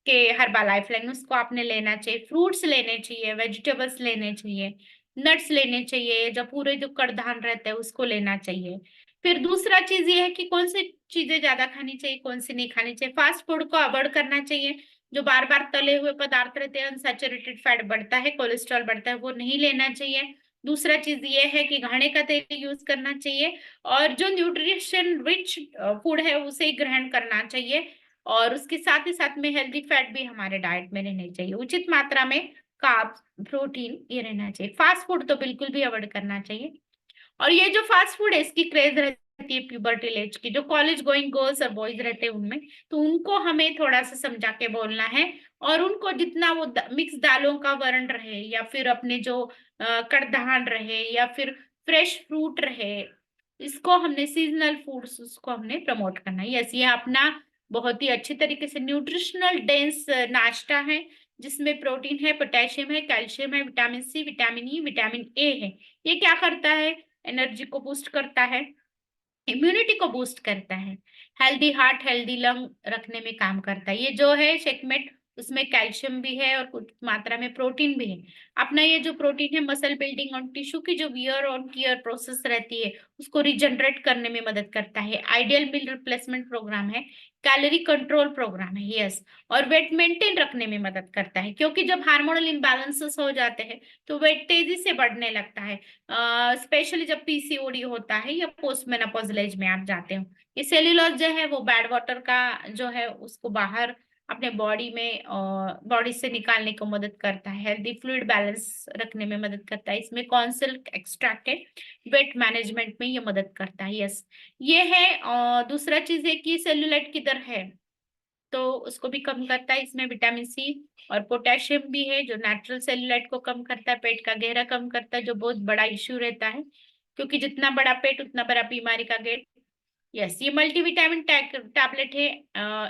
कि हर्बा लाइफ लाइन, उसको आपने लेना चाहिए। फ्रूट्स लेने चाहिए, वेजिटेबल्स लेने चाहिए, नट्स लेने चाहिए, जो पूरे जो कड़धान रहता है उसको लेना चाहिए। फिर दूसरा चीज ये है कि कौन सी चीजें ज्यादा खानी चाहिए, कौन सी नहीं खानी चाहिए। फास्ट फूड को अवॉइड करना चाहिए, जो बार बार तले हुए पदार्थ रहते हैं, अनसैचुरेटेड फैट बढ़ता है, कोलेस्ट्रॉल बढ़ता है, वो नहीं लेना चाहिए। दूसरा चीज ये है कि घाने का तेल यूज करना चाहिए, और जो न्यूट्रिशन रिच फूड है उसे ही ग्रहण करना चाहिए। और उसके साथ ही साथ में हेल्दी फैट भी हमारे डाइट में रहने चाहिए, उचित मात्रा में कार्ब्स, प्रोटीन ये रहना चाहिए। फास्ट फूड तो बिल्कुल भी अवॉइड करना चाहिए। और ये जो फास्ट फूड है इसकी क्रेज रहती है प्यूबर्टी एज की, जो कॉलेज गोइंग गर्ल्स और बॉयज रहते हैं उनमें, तो उनको हमें थोड़ा सा समझा के बोलना है। और उनको जितना वो मिक्स दालों का वर्ण रहे, या फिर अपने जो कड़धान रहे, या फिर फ्रेश फ्रूट रहे, इसको हमने सीजनल फूड्स उसको हमने प्रमोट करना है। यस, ये अपना बहुत ही अच्छे तरीके से न्यूट्रिशनल डेंस नाश्ता है, जिसमें प्रोटीन है, पोटेशियम है, कैल्शियम है, vitamin C, vitamin E, vitamin A है। ये क्या करता है, एनर्जी को बूस्ट करता है, इम्यूनिटी को बूस्ट करता है, हेल्दी हार्ट हेल्दी लंग रखने में काम करता है। ये जो है शेकमेट, उसमें कैल्शियम भी है और कुछ मात्रा में प्रोटीन भी है। अपना ये जो प्रोटीन है मसल बिल्डिंग और टिश्यू की जो वियर और टियर प्रोसेस रहती है उसको रिजनरेट करने में मदद करता है। आइडियल मील रिप्लेसमेंट प्रोग्राम है, कैलोरी कंट्रोल प्रोग्राम है, यस। और वेट मेंटेन रखने में मदद करता है, क्योंकि जब हार्मोनल इम्बैलेंसेस हो जाते हैं तो वेट तेजी से बढ़ने लगता है, स्पेशली जब पीसीओडी होता है या पोस्ट मेनोपॉजल एज में आप जाते हो। ये सेल्यूलोज जो है वो बैड वाटर का जो है उसको बाहर अपने बॉडी में बॉडी से निकालने को मदद करता है, हेल्दी फ्लूइड बैलेंस रखने में मदद करता है। इसमें कॉन्सिल्क एक्सट्रैक्ट है, वेट मैनेजमेंट में ये मदद करता है। यस, ये है। दूसरा चीज है कि सेल्यूलाइट की दर है तो उसको भी कम करता है। इसमें विटामिन सी और पोटेशियम भी है, जो नेचुरल सेल्यूलाइट को कम करता है, पेट का घेरा कम करता है, जो बहुत बड़ा इश्यू रहता है, क्योंकि जितना बड़ा पेट उतना बड़ा बीमारी का गेट। यस, ये मल्टीविटामिन टैबलेट है,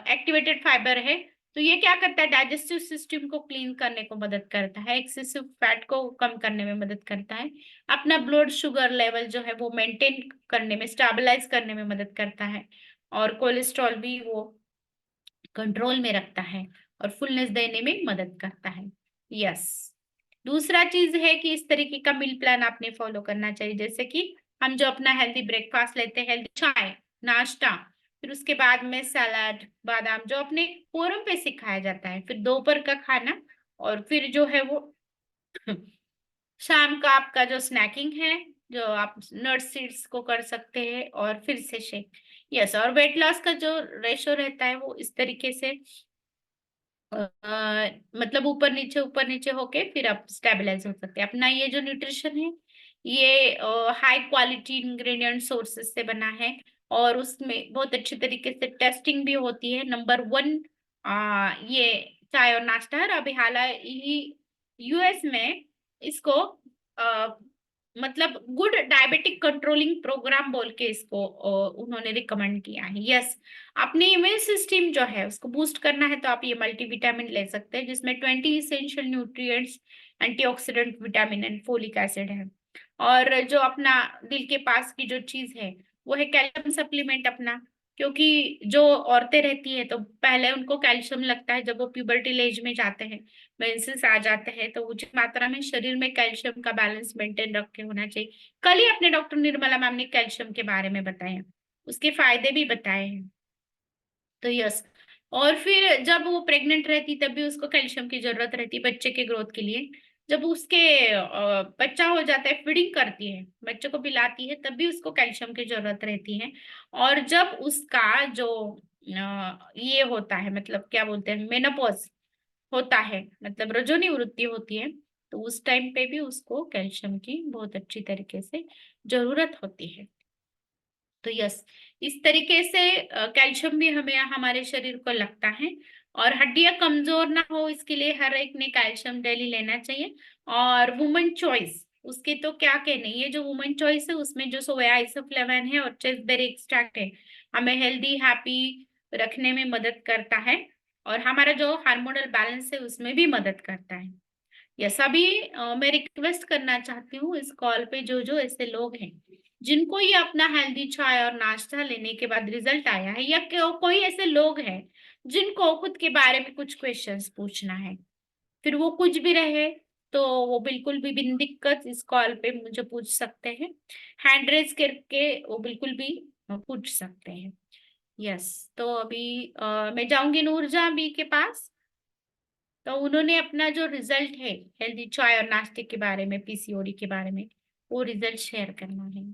एक्टिवेटेड फाइबर है। तो ये क्या करता है, डाइजेस्टिव सिस्टम को क्लीन करने को मदद करता है, एक्सेसिव फैट को कम करने में मदद करता है, अपना ब्लड शुगर लेवल जो है वो मेंटेन करने में, स्टेबलाइज करने में मदद करता है, और कोलेस्ट्रॉल भी वो कंट्रोल में रखता है, और फुलनेस देने में मदद करता है। यस, दूसरा चीज है कि इस तरीके का मील प्लान आपने फॉलो करना चाहिए, जैसे कि हम जो अपना हेल्दी ब्रेकफास्ट लेते हैं, हेल्दी चाय नाश्ता, फिर उसके बाद में सलाद, बादाम जो अपने फोरम पे सिखाया जाता है, फिर दोपहर का खाना, और फिर जो है वो शाम का आपका जो स्नैकिंग है, जो आप नट सीड्स को कर सकते हैं, और फिर से शेक। यस, और वेट लॉस का जो रेशो रहता है वो इस तरीके से मतलब ऊपर नीचे होके फिर आप स्टेबलाइज हो सकते हैं। अपना ये जो न्यूट्रिशन है ये हाई क्वालिटी इंग्रेडिएंट सोर्सेस से बना है, और उसमें बहुत अच्छे तरीके से टेस्टिंग भी होती है। नंबर 1 ये चाय और नाश्ता है। अभी हाल ही यूएस में इसको मतलब गुड डायबिटिक कंट्रोलिंग प्रोग्राम बोल के इसको उन्होंने रिकमेंड किया है। यस, अपनी इम्यून सिस्टम जो है उसको बूस्ट करना है तो आप ये मल्टीविटामिन ले सकते हैं, जिसमें 20 essential nutrients, antioxidant, vitamin and folic acid है। और जो अपना दिल के पास की जो चीज है वो है कैल्शियम सप्लीमेंट अपना। क्योंकि जो औरतें रहती है तो पहले उनको कैल्शियम लगता है जब वो प्यूबर्टी एज में जाते हैं, मेंसेस आ जाते हैं, तो उचित मात्रा में शरीर में कैल्शियम का बैलेंस मेंटेन रख के होना चाहिए। कल ही अपने डॉक्टर निर्मला मैम ने कैल्शियम के बारे में बताया, उसके फायदे भी बताए हैं। तो यस, और फिर जब वो प्रेग्नेंट रहती तब भी उसको कैल्शियम की जरूरत रहती है बच्चे के ग्रोथ के लिए। जब उसके बच्चा हो जाता है, फीडिंग करती है, बच्चे को पिलाती है, तब भी उसको कैल्शियम की जरूरत रहती है। और जब उसका जो ये होता है, मतलब क्या बोलते हैं, मेनोपॉज होता है, मतलब रजोनिवृत्ति होती है, तो उस टाइम पे भी उसको कैल्शियम की बहुत अच्छी तरीके से जरूरत होती है। तो यस, इस तरीके से कैल्शियम भी हमें हमारे शरीर को लगता है। और हड्डियां कमजोर ना हो इसके लिए हर एक ने कैल्शियम डेली लेना चाहिए। और वुमन चॉइस, उसके तो क्या कहने, ये जो वुमन चॉइस है उसमें जो सोया आइसोफ्लेविन है और चेस्टबेरी एक्सट्रैक्ट है, हमें हेल्दी हैप्पी रखने में मदद करता है। और हमारा जो हार्मोनल बैलेंस है उसमें भी मदद करता है। ये सभी मैं रिक्वेस्ट करना चाहती हूँ इस कॉल पे जो जो ऐसे लोग हैं जिनको ये अपना हेल्दी चाय और नाश्ता लेने के बाद रिजल्ट आया है, या कोई ऐसे लोग हैं जिनको खुद के बारे में कुछ क्वेश्चंस पूछना है, फिर वो कुछ भी रहे तो वो बिल्कुल भी बिन दिक्कत इस कॉल पे मुझे पूछ सकते हैं। हैंड रेज करके वो बिल्कुल भी पूछ सकते हैं। यस, तो अभी मैं जाऊंगी नूरजहां बी के पास। तो उन्होंने अपना जो रिजल्ट है हेल्दी चाय और नाश्ते के बारे में, पीसीओडी के बारे में, वो रिजल्ट शेयर करना है।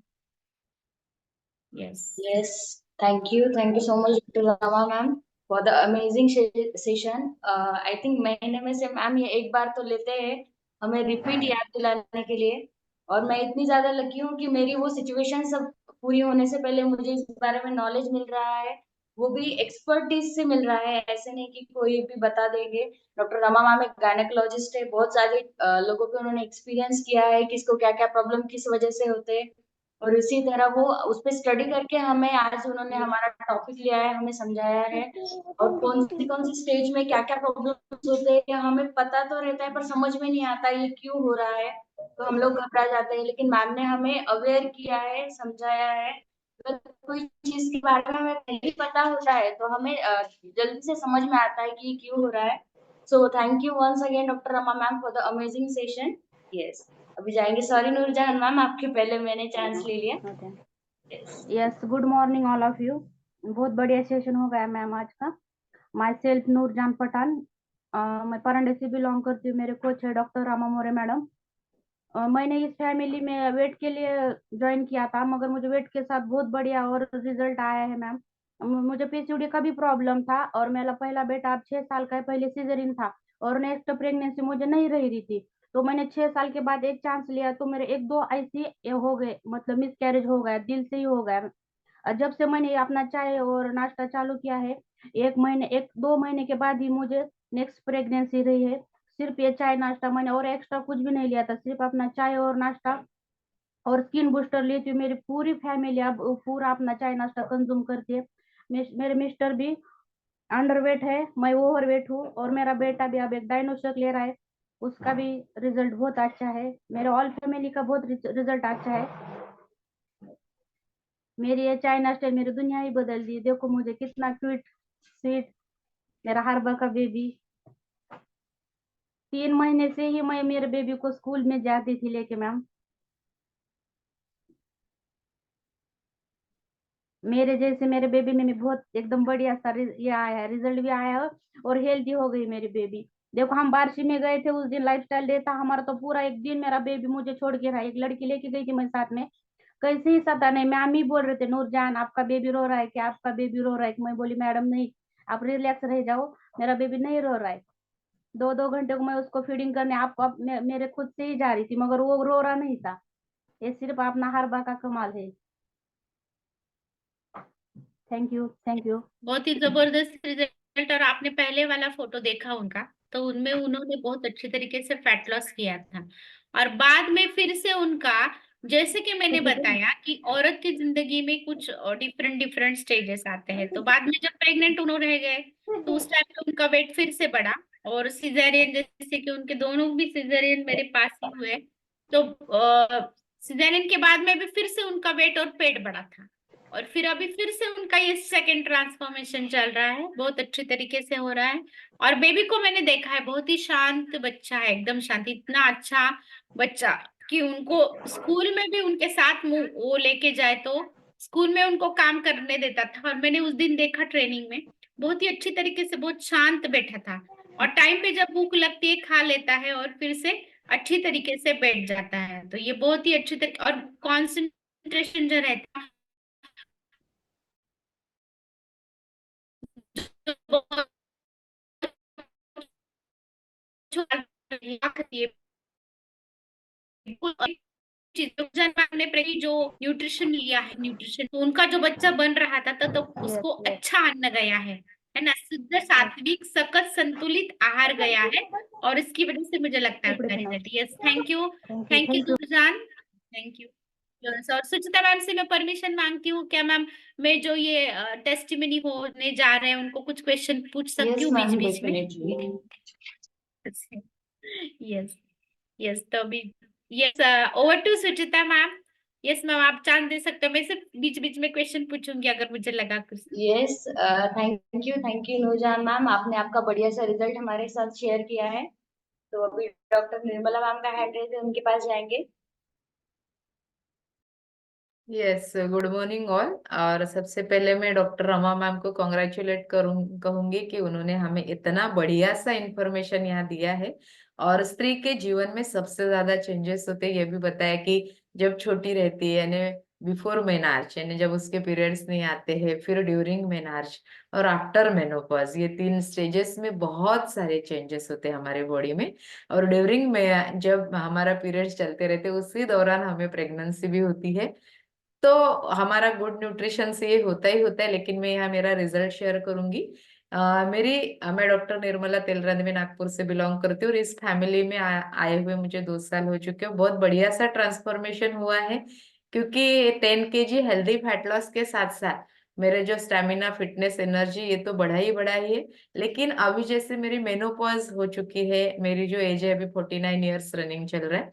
Yes. Yes, thank you so much, Dr. Rama ma'am, for the amazing session. I think महीने में से मैम ये एक बार तो लेते हैं हमें रिपीट याद दिलाने के लिए। और मैं इतनी ज्यादा लकी हूँ कि मेरी वो सिचुएशन सब पूरी होने से पहले मुझे इस बारे में नॉलेज मिल रहा है, वो भी एक्सपर्टीज से मिल रहा है, ऐसे नहीं कि कोई भी बता देंगे। डॉक्टर रमा मैम एक गायनेकोलॉजिस्ट है, बहुत सारे लोगों पे उन्होंने एक्सपीरियंस किया है किसको क्या क्या प्रॉब्लम किस वजह से होते हैं। और इसी तरह वो उस पर स्टडी करके हमें आज उन्होंने हमारा टॉपिक लिया है, हमें समझाया है। और कौन सी स्टेज में क्या क्या प्रॉब्लम्स होते हैं हमें पता तो रहता है पर समझ में नहीं आता ये क्यों हो रहा है, तो हम लोग घबरा जाते हैं। लेकिन मैम ने हमें अवेयर किया है, समझाया है। अगर कोई चीज के बारे में हमें नहीं पता होता है तो हमें जल्दी से समझ में आता है कि ये क्यों हो रहा है। So thank you once again doctor Rama ma'am for the amazing session. Yes, अभी जाएंगे। सॉरी नूरजहान मैम, आपके पहले मैंने चांस ले लिया। Okay. Yes. Yes, good morning all of you. बहुत बढ़िया सेशन हो गया मैम आज का। Myself Noorjan Pathan. मैं परंडे से बिलोंग करती हूँ। मेरे कोच है डॉक्टर रामा मोरे मैडम। मैंने इस फैमिली में वेट के लिए ज्वाइन किया था, मगर मुझे वेट के साथ बहुत बढ़िया और रिजल्ट आया है मैम। मुझे पीसीओडी का भी प्रॉब्लम था और मेरा पहला बेटा अब 6 साल का है, पहले सीजरिन था और नेक्स्ट प्रेगनेंसी मुझे नहीं रह रही थी। तो मैंने 6 साल के बाद एक चांस लिया तो मेरे एक दो ऐसे हो गए, मतलब मिस कैरेज हो गया, दिल से ही हो गया। जब से मैंने अपना चाय और नाश्ता चालू किया है, 1 महीने 1-2 महीने के बाद ही मुझे नेक्स्ट प्रेगनेंसी रही है। सिर्फ ये चाय नाश्ता मैंने और एक्स्ट्रा कुछ भी नहीं लिया था, सिर्फ अपना चाय और नाश्ता और स्किन बूस्टर ली थी। मेरी पूरी फैमिली अब पूरा अपना चाय नाश्ता कंज्यूम करती है। मेरे मिस्टर भी अंडरवेट है, मैं ओवरवेट हूँ और मेरा बेटा भी अब एक डायनोसर ले रहा है, उसका भी रिजल्ट बहुत अच्छा है। मेरे ऑल फैमिली का बहुत रिजल्ट अच्छा है। मेरी ये चाय नाश्ते मेरी दुनिया ही बदल दी। देखो मुझे कितना क्यूट स्वीट मेरा हरबा का बेबी। 3 महीने से ही मैं मेरे बेबी को स्कूल में जाती थी लेके मैम। मेरे जैसे मेरे बेबी में भी बहुत एकदम बढ़िया सा ये आया है, रिजल्ट भी आया है और हेल्दी हो गई मेरी बेबी। देखो हम बारिश में गए थे उस दिन, लाइफस्टाइल डे था हमारा, तो पूरा एक दिन मेरा बेबी मुझे छोड़ के रहा। एक लड़की लेके गई थी मैं साथ में, कैसे ही सता नहीं, मैम ही बोल रहे थे नूरजान आपका बेबी रो रहा है क्या, आपका बेबी रो रहा है। मैं बोली मैडम नहीं, आप रिलैक्स रह जाओ, मेरा बेबी नहीं रो रहा है। 2-2 घंटे को मैं उसको फीडिंग करने आप मेरे खुद से ही जा रही थी, मगर वो रो रहा नहीं था। ये सिर्फ अपना हर बा का कमाल है। Thank you, thank you. बहुत ही जबरदस्त रिजल्ट। और आपने पहले वाला फोटो देखा उनका, तो उनमें उन्होंने बहुत अच्छे तरीके से फैट लॉस किया था। और बाद में फिर से उनका, जैसे कि मैंने बताया कि औरत की जिंदगी में कुछ डिफरेंट डिफरेंट स्टेजेस आते हैं, तो बाद में जब प्रेग्नेंट उन्होंने रह गए, तो उस टाइम पे उनका वेट फिर से बढ़ा। और सिजेरियन, जैसे कि उनके दोनों भी सिजेरियन मेरे पास ही हुए, तो सिजेरियन के बाद में भी फिर से उनका वेट और पेट बढ़ा था। और फिर अभी फिर से उनका ये सेकंड ट्रांसफॉर्मेशन चल रहा है, बहुत अच्छे तरीके से हो रहा है। और बेबी को मैंने देखा है, बहुत ही शांत बच्चा है, एकदम शांत, इतना अच्छा बच्चा कि उनको स्कूल में भी उनके साथ वो लेके जाए तो स्कूल में उनको काम करने देता था। और मैंने उस दिन देखा ट्रेनिंग में, बहुत ही अच्छी तरीके से बहुत शांत बैठा था। और टाइम पे जब भूख लगती है खा लेता है और फिर से अच्छी तरीके से बैठ जाता है। तो ये बहुत ही अच्छी तरीके, और कॉन्सेंट्रेशन जो रहता है बहुत चीजों प्रति जो न्यूट्रिशन लिया है, न्यूट्रिशन तो उनका जो बच्चा बन रहा था तो यस, उसको यस, अच्छा अन्न गया है ना, शुद्ध सात्विक सकस संतुलित आहार गया है। और इसकी वजह से मुझे लगता है उसका result. Yes, thank you. Thank you, thank you thank you. Noorjan, thank you. Yes, और सुचिता मैम से मैं परमिशन मांगती हूँ, क्या मैम मैं जो ये टेस्टिमनी होने जा रहे हैं उनको कुछ क्वेश्चन पूछ सकती यस हूँ बीच मैम, बीच में? डेफिनेटली। यस, यस, तो अभी yes, over to Suchita ma'am. Yes ma'am, आप चांस दे सकते हो, मैं सिर्फ बीच बीच में क्वेश्चन पूछूंगी अगर मुझे लगा कुछ। Yes, thank you Nur Jahan ma'am, आपने आपका बढ़िया सा रिजल्ट हमारे साथ शेयर किया है। तो अभी डॉक्टर निर्मला मैम का हैंड रेज है, उनके पास जाएंगे। Yes, good morning all. और सबसे पहले मैं डॉक्टर रमा मैम को कॉन्ग्रेचुलेट कहूंगी कि उन्होंने हमें इतना बढ़िया सा इंफॉर्मेशन यहाँ दिया है। और स्त्री के जीवन में सबसे ज्यादा चेंजेस होते हैं ये भी बताया कि जब छोटी रहती है यानी बिफोर मेनार्च, यानी जब उसके पीरियड्स नहीं आते हैं, फिर ड्यूरिंग मेनार्च और आफ्टर मेनोपॉज, ये 3 स्टेजेस में बहुत सारे चेंजेस होते हैं हमारे बॉडी में। और ड्यूरिंग में जब हमारा पीरियड्स चलते रहते हैं उसी दौरान हमें प्रेगनेंसी भी होती है। तो हमारा गुड न्यूट्रिशन से ये होता है, लेकिन मैं यहाँ मेरा रिजल्ट शेयर करूंगी। मैं डॉक्टर निर्मला तेलरंद में नागपुर से बिलोंग करती हूँ और इस फैमिली में आए हुए मुझे 2 साल हो चुके हैं। बहुत बढ़िया सा ट्रांसफॉर्मेशन हुआ है, क्योंकि 10 kg हेल्दी फैट लॉस के साथ साथ मेरे जो स्टेमिना, फिटनेस, एनर्जी, ये तो बढ़ा ही है। लेकिन अभी जैसे मेरी मेनोपॉज हो चुकी है, मेरी जो एज है अभी 49 ईयर्स रनिंग चल रहा है,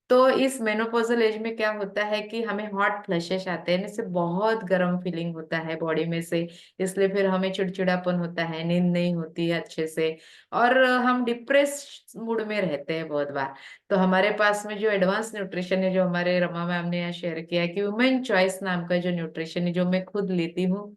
तो इस मेनोपॉजल एज में क्या होता है कि हमें हॉट फ्लशेस आते हैं, इससे बहुत गर्म फीलिंग होता है बॉडी में से। इसलिए फिर हमें चिड़चिड़ापन होता है, नींद नहीं होती है अच्छे से, और हम डिप्रेस मूड में रहते हैं बहुत बार। तो हमारे पास में जो एडवांस न्यूट्रिशन है, जो हमारे रमा मैम ने यहाँ शेयर किया है कि वुमेन चॉइस नाम का जो न्यूट्रिशन है, जो मैं खुद लेती हूँ।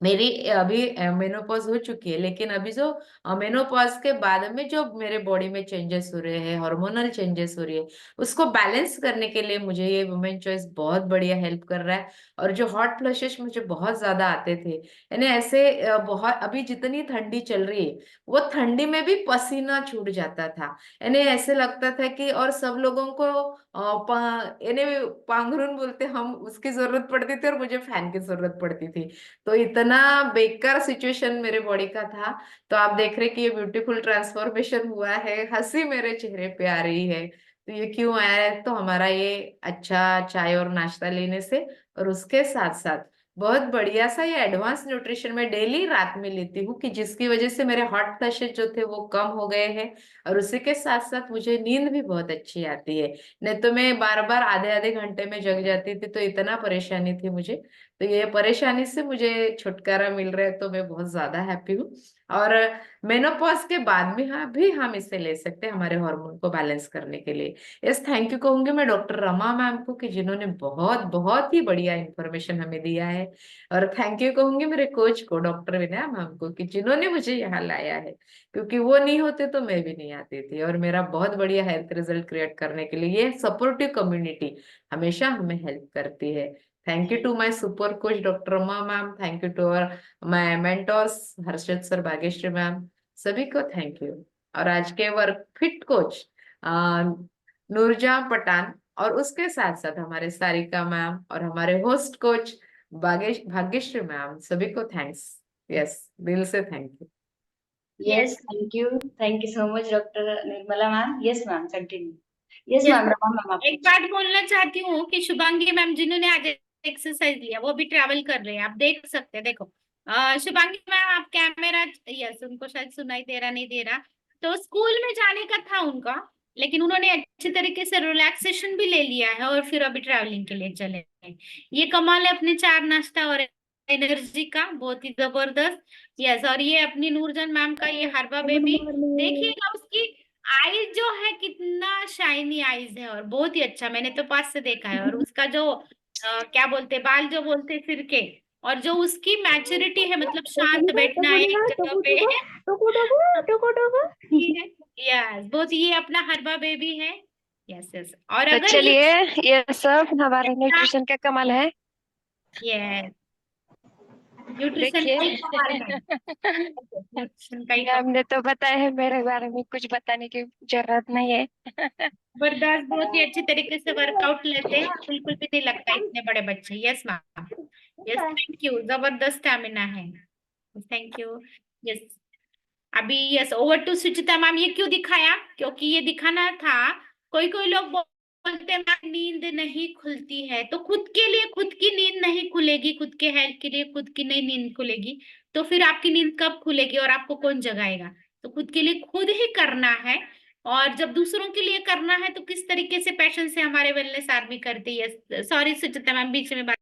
मेरी अभी मेनोपॉज हो चुकी है, लेकिन अभी जो मेनोपॉज के बाद में जो मेरे बॉडी में चेंजेस हो रहे हैं, हार्मोनल चेंजेस हो रही है, उसको बैलेंस करने के लिए मुझे ये वुमेन चॉइस बहुत बढ़िया हेल्प कर रहा है। और जो हॉट फ्लशेस मुझे बहुत ज्यादा आते थे, यानी ऐसे बहुत, अभी जितनी ठंडी चल रही है वो ठंडी में भी पसीना छूट जाता था, यानी ऐसे लगता था कि, और सब लोगों को यानी पांघरून बोलते हम, उसकी जरूरत पड़ती थी और मुझे फैन की जरूरत पड़ती थी। तो इतना बेकार सिचुएशन मेरे बॉडी का था। तो आप देख रहे कि ये ब्यूटीफुल ट्रांसफॉर्मेशन हुआ है, हंसी मेरे चेहरे पे आ रही है। तो ये क्यों आया है? तो हमारा ये अच्छा चाय और नाश्ता लेने से, और उसके साथ साथ बहुत बढ़िया सा ये एडवांस न्यूट्रिशन में डेली रात में लेती हूँ, कि जिसकी वजह से मेरे हॉट फ्लशेज जो थे वो कम हो गए हैं। और उसी के साथ साथ मुझे नींद भी बहुत अच्छी आती है। नहीं तो मैं बार बार आधे आधे घंटे में जग जाती थी, तो इतना परेशानी थी मुझे। तो ये परेशानी से मुझे छुटकारा मिल रहा है, तो मैं बहुत ज्यादा हैप्पी हूँ। और मेनोपॉज के बाद में हाँ भी हम इसे ले सकते हैं हमारे हार्मोन को बैलेंस करने के लिए। यस, थैंक यू कहूंगी मैं डॉक्टर रमा मैम को, कि जिन्होंने बहुत बहुत ही बढ़िया इंफॉर्मेशन हमें दिया है। और थैंक यू कहूंगी मेरे कोच को, डॉक्टर विनय मैम को, कि जिन्होंने मुझे यहाँ लाया है, क्योंकि वो नहीं होते तो मैं भी नहीं आती थी। और मेरा बहुत बढ़िया हेल्थ रिजल्ट क्रिएट करने के लिए ये सपोर्टिव कम्युनिटी हमेशा हमें हेल्प करती है। Thank you to my super coach doctor Rama ma'am, thank you to और my mentors Harshad sir, Bhagyashree ma'am, सभी को थैंक यू। और आज के work fit coach Noorjahan Pathan, और उसके साथ साथ हमारे सारिका मैम, और हमारे होस्ट कोच भाग्यश्री मैम, सभी को थैंक्स। यस, दिल से thank you. Yes, thank you so much, Dr. Nirmala ma'am. Yes, ma'am, continue. Yes, Yes, ma'am, Rama ma'am, आप एक बात बोलना चाहती हूँ कि शुभांगी मैम जिन्होंने आज एक्सरसाइज लिया वो भी ट्रैवल कर रहे हैं, आप देख सकते हैं। देखो शुभांगी मैम, आप कैमरा, यस, उनको शायद सुनाई दे रहा नहीं दे रहा। तो स्कूल में जाने का था उनका, लेकिन उन्होंने अच्छे तरीके से रिलैक्सेशन भी ले लिया है और फिर अभी ट्रैवलिंग के लिए चले गए। ये कमाल है अपने चार नाश्ता और एनर्जी का, बहुत ही जबरदस्त। यस, और ये अपनी नूरजहान मैम का ये हरबा बेबी, देखिएगा उसकी आईज जो है कितना शाइनी आईज है और बहुत ही अच्छा, मैंने तो पास से देखा है। और उसका जो क्या बोलते बाल जो बोलते सिर के, और जो उसकी मैच्योरिटी है, मतलब शांत बैठना एक जगह पे यस, बहुत, ये अपना हरबा बेबी है। यस यस, और तो अगर चलिए, ये सब हमारे न्यूट्रिशन का कमाल है। यस, न्यूट्रिशन देखिए, का ही कमाल है, न्यूट्रिशन का ही कमाल। हमने तो बताया है, मेरे बारे में कुछ बताने की जरूरत नहीं है। जबरदस्त, बहुत ही अच्छे तरीके से वर्कआउट लेते हैं और बिल्कुल भी नहीं लगता इतने बड़े बच्चे। Yes ma'am, yes, thank you, जबरदस्त स्टैमिना है, थैंक यू। यस, अभी yes, over to Suchita ma'am. ये क्यों दिखाया? क्योंकि ये दिखाना था, कोई कोई लोग बोलते हैं मैम नींद नहीं खुलती है, तो खुद के लिए खुद की नींद नहीं खुलेगी, खुद के हेल्थ के लिए खुद की नहीं नींद खुलेगी, तो फिर आपकी नींद कब खुलेगी और आपको कौन जगाएगा? तो खुद के लिए खुद ही करना है। और जब दूसरों के लिए करना है तो किस तरीके से पैशन से हमारे वेलनेस आर्मी करती है। सॉरी सुचिता मैम, बीच में बात